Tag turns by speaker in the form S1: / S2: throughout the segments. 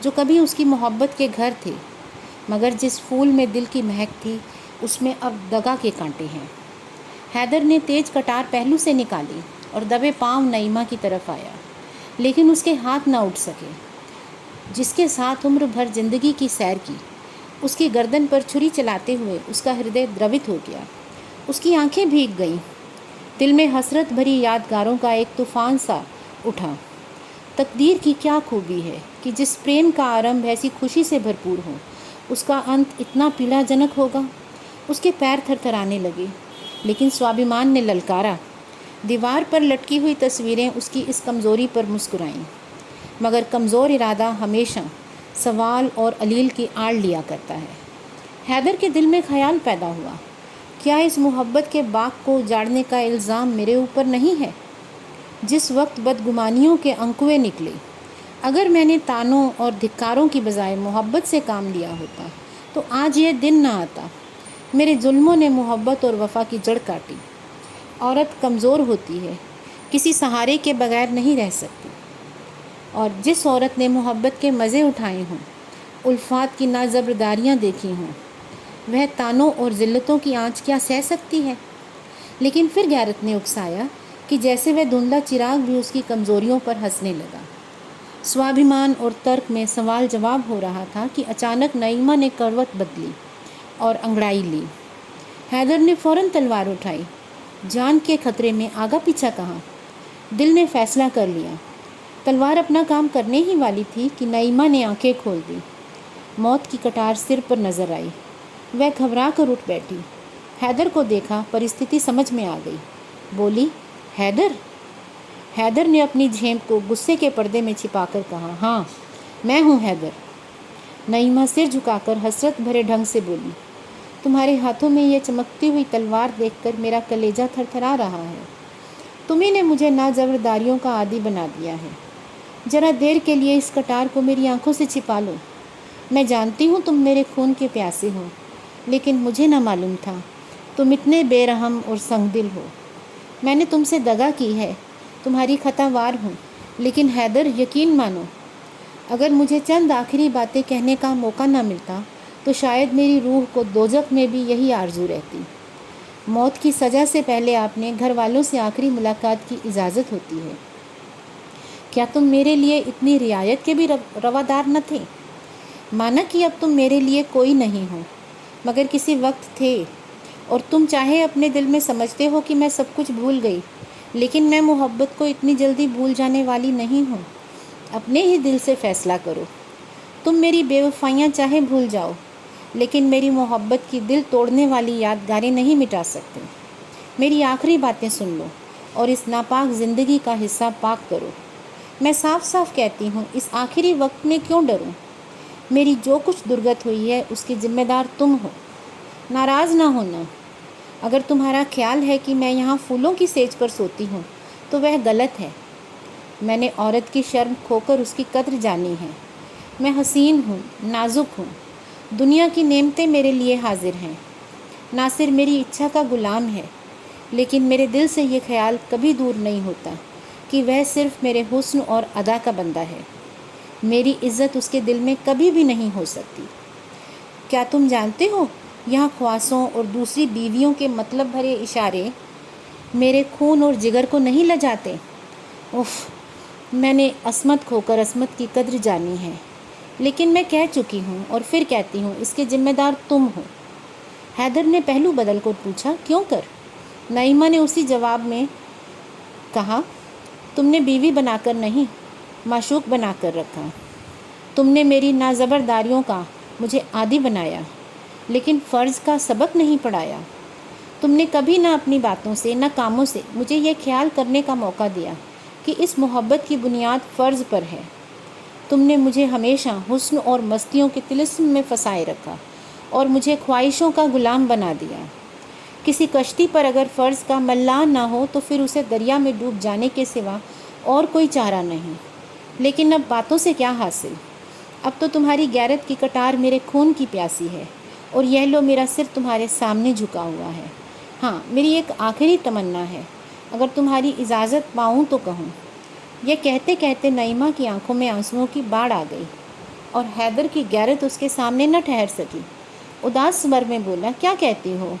S1: جو کبھی اس کی محبت کے گھر تھے، مگر جس پھول میں دل کی مہک تھی اس میں اب دغا کے کانٹے ہیں۔ حیدر نے تیز کٹار پہلو سے نکالی اور دبے پاؤں نعیمہ کی طرف آیا، لیکن اس کے ہاتھ نہ اٹھ سکے۔ جس کے ساتھ عمر بھر زندگی کی سیر کی، اس کی گردن پر چھری چلاتے ہوئے اس کا ہردے دروت ہو گیا، اس کی آنکھیں بھیگ گئیں، دل میں حسرت بھری یادگاروں کا ایک طوفان سا اٹھا۔ تقدیر کی کیا خوبی ہے کہ جس پریم کا آرمبھ ایسی خوشی سے بھرپور ہو، اس کا انت اتنا پیڑا جنک ہوگا۔ اس کے پیر تھر تھرانے لگے، لیکن سوابھیمان نے للکارا۔ دیوار پر لٹکی ہوئی تصویریں اس کی اس کمزوری پر مسکرائیں، مگر کمزور ارادہ ہمیشہ سوال اور علیل کی آڑ لیا کرتا ہے۔ حیدر کے دل میں خیال پیدا ہوا، کیا اس محبت کے باغ کو اجاڑنے کا الزام میرے اوپر نہیں ہے؟ جس وقت بدگمانیوں کے انکوے نکلے، اگر میں نے تانوں اور دھکاروں کی بجائے محبت سے کام لیا ہوتا تو آج یہ دن نہ آتا۔ میرے ظلموں نے محبت اور وفا کی جڑ کاٹی۔ عورت کمزور ہوتی ہے، کسی سہارے کے بغیر نہیں رہ سکتی، اور جس عورت نے محبت کے مزے اٹھائے ہوں، الفات کی نازبرداریاں دیکھی ہوں، وہ تانوں اور ذلتوں کی آنچ کیا سہ سکتی ہے؟ لیکن پھر غیرت نے اکسایا کہ جیسے وہ دھندلا چراغ بھی اس کی کمزوریوں پر ہنسنے لگا۔ سوابھیمان اور ترک میں سوال جواب ہو رہا تھا کہ اچانک نعیمہ نے کروٹ بدلی اور انگڑائی لی۔ حیدر نے فوراً تلوار اٹھائی۔ جان کے خطرے میں آگا پیچھا کہاں؟ دل نے فیصلہ کر لیا۔ تلوار اپنا کام کرنے ہی والی تھی کہ نعیمہ نے آنکھیں کھول دی۔ موت کی کٹار سر پر نظر آئی۔ وہ گھبرا کر اٹھ بیٹھی۔ حیدر کو دیکھا، پرستھتی سمجھ میں آ گئی۔ بولی، حیدر؟ حیدر نے اپنی جھیمپ کو غصے کے پردے میں چھپا کر کہا، ہاں میں ہوں حیدر۔ نعیمہ سر جھکا کر حسرت بھرے ڈھنگ سے بولی، تمہارے ہاتھوں میں یہ چمکتی ہوئی تلوار دیکھ کر میرا کلیجہ تھر تھرا رہا ہے۔ تمہیں نے مجھے نازبرداریوں کا عادی بنا دیا ہے۔ ذرا دیر کے لیے اس کٹار کو میری آنکھوں سے چھپا لو۔ میں جانتی ہوں تم میرے خون کے پیاسے ہو، لیکن مجھے نہ معلوم تھا تم اتنے بے رحم اور سنگ دل ہو۔ میں نے تم سے دغا کی ہے، تمہاری خطا وار ہوں، لیکن حیدر یقین مانو، اگر مجھے چند آخری باتیں کہنے کا موقع نہ ملتا تو شاید میری روح کو دوزخ میں بھی یہی آرزو رہتی۔ موت کی سزا سے پہلے آپ نے گھر والوں سے آخری ملاقات کی اجازت ہوتی ہے۔ کیا تم میرے لیے اتنی رعایت کے بھی روادار نہ تھے؟ مانا کہ اب تم میرے لیے کوئی نہیں ہو، مگر کسی وقت تھے، اور تم چاہے اپنے دل میں سمجھتے ہو کہ میں سب کچھ بھول گئی، لیکن میں محبت کو اتنی جلدی بھول جانے والی نہیں ہوں۔ اپنے ہی دل سے فیصلہ کرو۔ تم میری بے وفائیاں چاہے بھول جاؤ، لیکن میری محبت کی دل توڑنے والی یادگاریں نہیں مٹا سکتے۔ میری آخری باتیں سن لو اور اس ناپاک زندگی کا حصہ پاک کرو۔ میں صاف صاف کہتی ہوں، اس آخری وقت میں کیوں ڈروں؟ میری جو کچھ درگت ہوئی ہے اس کی ذمہ دار تم ہو۔ ناراض نہ ہونا۔ اگر تمہارا خیال ہے کہ میں یہاں پھولوں کی سیج پر سوتی ہوں تو وہ غلط ہے۔ میں نے عورت کی شرم کھو کر اس کی قدر جانی ہے۔ میں حسین ہوں، نازک ہوں، دنیا کی نعمتیں میرے لیے حاضر ہیں۔ ناصر میری اچھا کا غلام ہے، لیکن میرے دل سے یہ خیال کبھی دور نہیں ہوتا کہ وہ صرف میرے حسن اور ادا کا بندہ ہے۔ میری عزت اس کے دل میں کبھی بھی نہیں ہو سکتی۔ کیا تم جانتے ہو، یہاں خواصوں اور دوسری بیویوں کے مطلب بھرے اشارے میرے خون اور جگر کو نہیں لجاتے؟ اف، میں نے عصمت کھو کر عصمت کی قدر جانی ہے، لیکن میں کہہ چکی ہوں اور پھر کہتی ہوں، اس کے ذمہ دار تم ہو۔ حیدر نے پہلو بدل کر پوچھا، کیوں کر؟ نعیمہ نے اسی جواب میں کہا، تم نے بیوی بنا کر نہیں، معشوق بنا کر رکھا۔ تم نے میری نازبرداریوں کا مجھے عادی بنایا، لیکن فرض کا سبق نہیں پڑھایا۔ تم نے کبھی نہ اپنی باتوں سے نہ کاموں سے مجھے یہ خیال کرنے کا موقع دیا کہ اس محبت کی بنیاد فرض پر ہے۔ تم نے مجھے ہمیشہ حسن اور مستیوں کے طلسم میں پھنسائے رکھا اور مجھے خواہشوں کا غلام بنا دیا۔ کسی کشتی پر اگر فرض کا ملاح نہ ہو تو پھر اسے دریا میں ڈوب جانے کے سوا اور کوئی چارہ نہیں۔ لیکن اب باتوں سے کیا حاصل؟ اب تو تمہاری غیرت کی کٹار میرے خون کی پیاسی ہے، اور یہ لو میرا سر تمہارے سامنے جھکا ہوا ہے۔ ہاں، میری ایک آخری تمنا ہے، اگر تمہاری اجازت پاؤں تو کہوں۔ یہ کہتے کہتے نعیمہ کی آنکھوں میں آنسوؤں کی باڑھ آ گئی۔ اور حیدر کی غیرت اس کے سامنے نہ ٹھہر سکی۔ اداس سور میں بولا، کیا کہتی ہو؟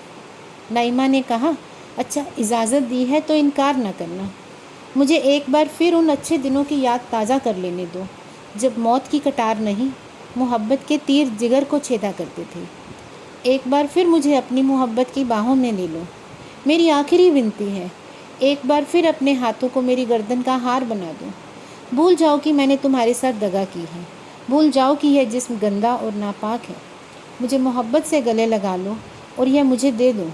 S1: نعیمہ نے کہا، اچھا اجازت دی ہے تو انکار نہ کرنا۔ مجھے ایک بار پھر ان اچھے دنوں کی یاد تازہ کر لینے دو جب موت کی کٹار نہیں، محبت کے تیر جگر کو چھیدا کرتے تھے۔ ایک بار پھر مجھے اپنی محبت کی باہوں میں لے لو، میری آخری ونتی ہے۔ ایک بار پھر اپنے ہاتھوں کو میری گردن کا ہار بنا دو۔ بھول جاؤ کہ میں نے تمہارے ساتھ دغا کی ہے، بھول جاؤ کہ یہ جسم گندا اور ناپاک ہے۔ مجھے محبت سے گلے لگا لو اور یہ مجھے دے دو۔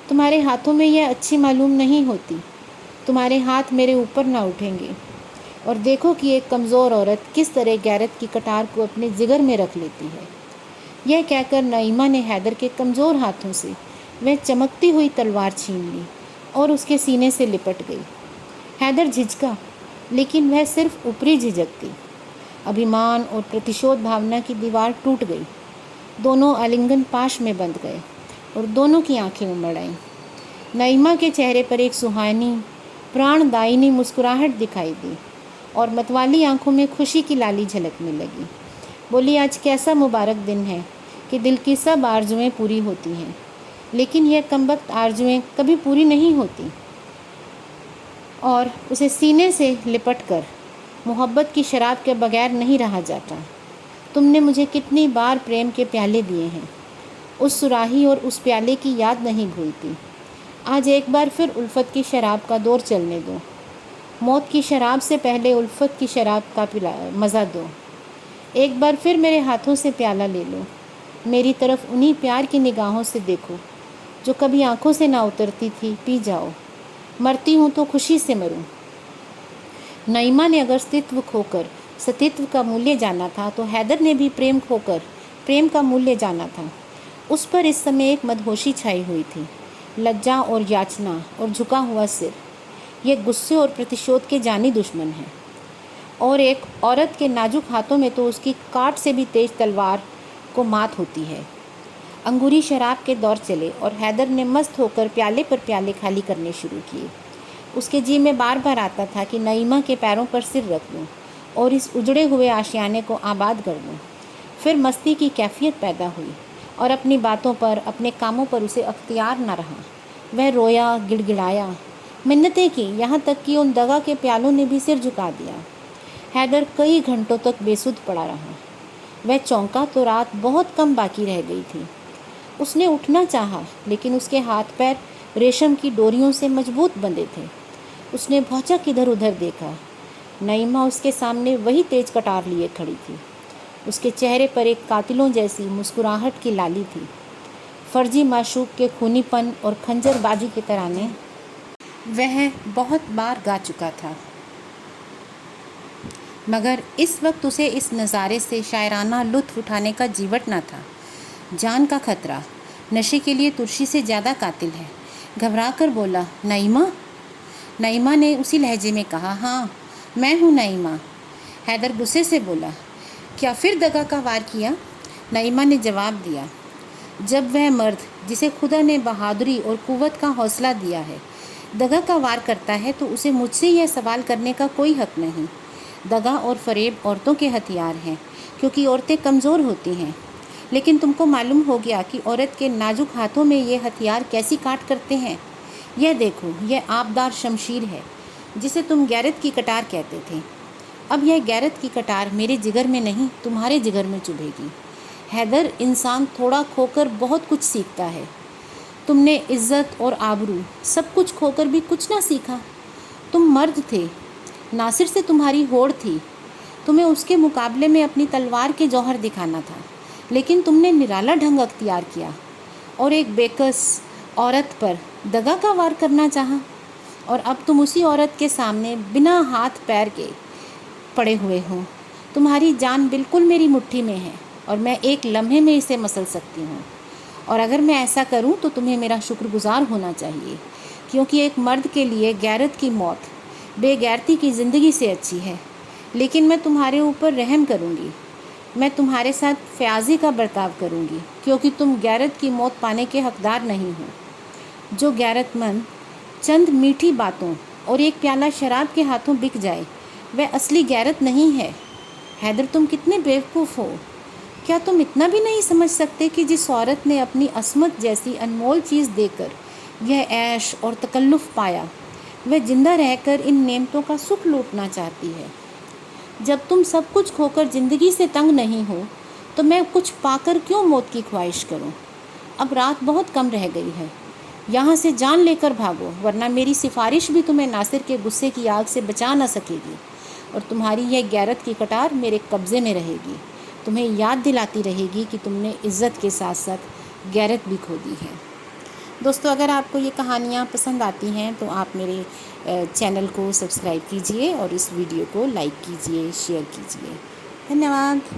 S1: تمہارے ہاتھوں میں یہ اچھی معلوم نہیں ہوتی، تمہارے ہاتھ میرے اوپر نہ اٹھیں گے۔ اور دیکھو کہ ایک کمزور عورت کس طرح غیرت کی کٹار کو اپنے جگر میں رکھ لیتی ہے۔ یہ کہہ کر نعیمہ نے حیدر کے کمزور ہاتھوں سے وہ چمکتی ہوئی تلوار چھین لی اور اس کے سینے سے لپٹ گئی۔ حیدر جھجکا، لیکن وہ صرف اوپری جھجک تھی۔ ابھیمان اور پرتیشودھ بھاونا کی دیوار ٹوٹ گئی۔ دونوں آلنگن پاش میں بندھ گئے اور دونوں کی آنکھیں امڑ آئیں۔ نعیمہ کے چہرے پر ایک سہانی، پران دائنی مسکراہٹ دکھائی دی اور متوالی آنکھوں میں خوشی کی لالی جھلکنے لگی۔ بولی، آج کیسا مبارک دن ہے کہ دل کی سب آرزویں پوری ہوتی ہیں، لیکن یہ کمبخت آرزویں کبھی پوری نہیں ہوتی۔ اور اسے سینے سے لپٹ کر محبت کی شراب کے بغیر نہیں رہا جاتا۔ تم نے مجھے کتنی بار پریم کے پیالے دیے ہیں، اس سراہی اور اس پیالے کی یاد نہیں بھولتی۔ آج ایک بار پھر الفت کی شراب کا دور چلنے دو، موت کی شراب سے پہلے الفت کی شراب کا مزہ دو۔ ایک بار پھر میرے ہاتھوں سے پیالہ لے لو، میری طرف انہی پیار کی نگاہوں سے دیکھو جو کبھی آنکھوں سے نہ اترتی تھی۔ پی جاؤ، مرتی ہوں تو خوشی سے مروں۔ نعیمہ نے اگر ستتو کھو کر ستتو کا مولیہ جانا تھا تو حیدر نے بھی پریم کھو کر پریم کا مولیہ جانا تھا۔ اس پر اس سمے ایک مدہوشی چھائی ہوئی تھی، لجا اور یاچنا اور جھکا ہوا سر۔ یہ غصے اور پرتیشودھ کے جانی دشمن ہیں، اور ایک عورت کے نازک ہاتھوں میں تو اس کی کاٹ سے بھی تیز تلوار کو مات ہوتی ہے۔ انگوری شراب کے دور چلے اور حیدر نے مست ہو کر پیالے پر پیالے خالی کرنے شروع کیے۔ اس کے جی میں بار بار آتا تھا کہ نعیمہ کے پیروں پر سر رکھ دوں اور اس اجڑے ہوئے آشیانے کو آباد کر دوں۔ پھر مستی کی کیفیت پیدا ہوئی اور اپنی باتوں پر، اپنے کاموں پر اسے اختیار نہ رہا۔ وہ رویا، گڑ گڑایا، منتیں کی، یہاں تک کہ ان دغا کے پیالوں نے بھی سر جھکا دیا۔ حیدر کئی گھنٹوں تک بے سدھ پڑا رہا۔ وہ چونکا تو رات بہت کم باقی رہ گئی تھی۔ اس نے اٹھنا چاہا، لیکن اس کے ہاتھ پیر ریشم کی ڈوریوں سے مضبوط بندھے تھے۔ اس نے بھوچک ادھر ادھر دیکھا۔ نعیمہ اس کے سامنے وہی تیز کٹار لیے کھڑی تھی۔ اس کے چہرے پر ایک قاتلوں جیسی مسکراہٹ کی لالی تھی۔ فرضی معشوق کے خونی پن اور خنجر بازی کے ترانے وہ بہت بار گا چکا تھا، مگر اس وقت اسے اس نظارے سے شاعرانہ لطف اٹھانے کا جیوٹ نہ تھا۔ جان کا خطرہ نشے کے لیے ترشی سے زیادہ قاتل ہے۔ گھبرا کر بولا، نعیمہ؟ نعیمہ نے اسی لہجے میں کہا، ہاں میں ہوں نعیمہ۔ حیدر غصے سے بولا، کیا پھر دغا کا وار کیا؟ نعیمہ نے جواب دیا، جب وہ مرد جسے خدا نے بہادری اور قوت کا حوصلہ دیا ہے دغا کا وار کرتا ہے تو اسے مجھ سے یہ سوال کرنے کا کوئی حق نہیں۔ دغا اور فریب عورتوں کے ہتھیار ہیں، کیونکہ عورتیں کمزور ہوتی ہیں۔ لیکن تم کو معلوم ہو گیا کہ عورت کے نازک ہاتھوں میں یہ ہتھیار کیسی کاٹ کرتے ہیں۔ یہ دیکھو، یہ آبدار شمشیر ہے جسے تم غیرت کی کٹار کہتے تھے۔ اب یہ غیرت کی کٹار میرے جگر میں نہیں، تمہارے جگر میں چبھے گی۔ حیدر، انسان تھوڑا کھو کر بہت کچھ سیکھتا ہے۔ تم نے عزت اور آبرو سب کچھ کھو کر بھی کچھ نہ سیکھا۔ تم مرد تھے، ناصر سے تمہاری ہوڑ تھی، تمہیں اس کے مقابلے میں اپنی تلوار کے جوہر دکھانا تھا، لیکن تم نے نرالا ڈھنگ اختیار کیا اور ایک بےکس عورت پر دغا کا وار کرنا چاہا۔ اور اب تم اسی عورت کے سامنے بنا ہاتھ پیر کے پڑے ہوئے ہو۔ تمہاری جان بالکل میری مٹھی میں ہے اور میں ایک لمحے میں اسے مسل سکتی ہوں، اور اگر میں ایسا کروں تو تمہیں میرا شکر گزار ہونا چاہیے، کیونکہ ایک مرد کے لیے غیرت کی موت بے غیرتی کی زندگی سے اچھی ہے۔ لیکن میں تمہارے اوپر رحم کروں گی، میں تمہارے ساتھ فیاضی کا برتاؤ کروں گی، کیونکہ تم غیرت کی موت پانے کے حقدار نہیں ہو۔ جو غیرت مند چند میٹھی باتوں اور ایک پیالہ شراب کے ہاتھوں بک جائے وہ اصلی غیرت نہیں ہے۔ حیدر تم کتنے بیوقوف ہو، کیا تم اتنا بھی نہیں سمجھ سکتے کہ جس عورت نے اپنی عصمت جیسی انمول چیز دے کر یہ عیش اور تکلف پایا، وہ زندہ رہ کر ان نعمتوں کا سکھ لوٹنا چاہتی ہے؟ جب تم سب کچھ کھو کر زندگی سے تنگ نہیں ہو تو میں کچھ پا کر کیوں موت کی خواہش کروں؟ اب رات بہت کم رہ گئی ہے، یہاں سے جان لے کر بھاگو، ورنہ میری سفارش بھی تمہیں ناصر کے غصے کی آگ سے بچا نہ سکے گی، اور تمہاری یہ غیرت کی کٹار میرے قبضے میں رہے گی، تمہیں یاد دلاتی رہے گی کہ تم نے عزت کے ساتھ ساتھ غیرت بھی کھو دی ہے۔ دوستو، اگر آپ کو یہ کہانیاں پسند آتی ہیں تو آپ میرے چینل کو سبسکرائب کیجئے اور اس ویڈیو کو لائک کیجئے، شیئر کیجئے۔ دھنیہ واد۔